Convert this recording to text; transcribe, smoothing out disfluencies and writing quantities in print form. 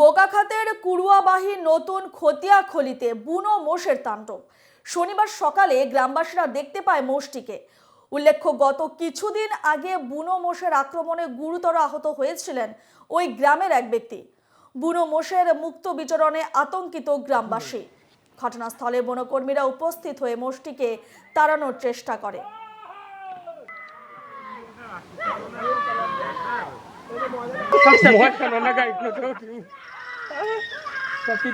বোকাখাতের কুড়ুয়াবাহী নতুন খতিয়াখলিতে বুনো মোষের তাণ্ডব। শনিবার সকালে গ্রামবাসীরা দেখতে পায় মোষটিকে। উল্লেখ্য, গত কিছুদিন আগে বুনো মোষের আক্রমণে গুরুতর আহত হয়েছিলেন ওই গ্রামের এক ব্যক্তি। বুনো মোষের মুক্ত বিচরণে আতঙ্কিত গ্রামবাসী। ঘটনাস্থলে বনকর্মীরা উপস্থিত হয়ে মোষটিকে তাড়ানোর চেষ্টা করে। কি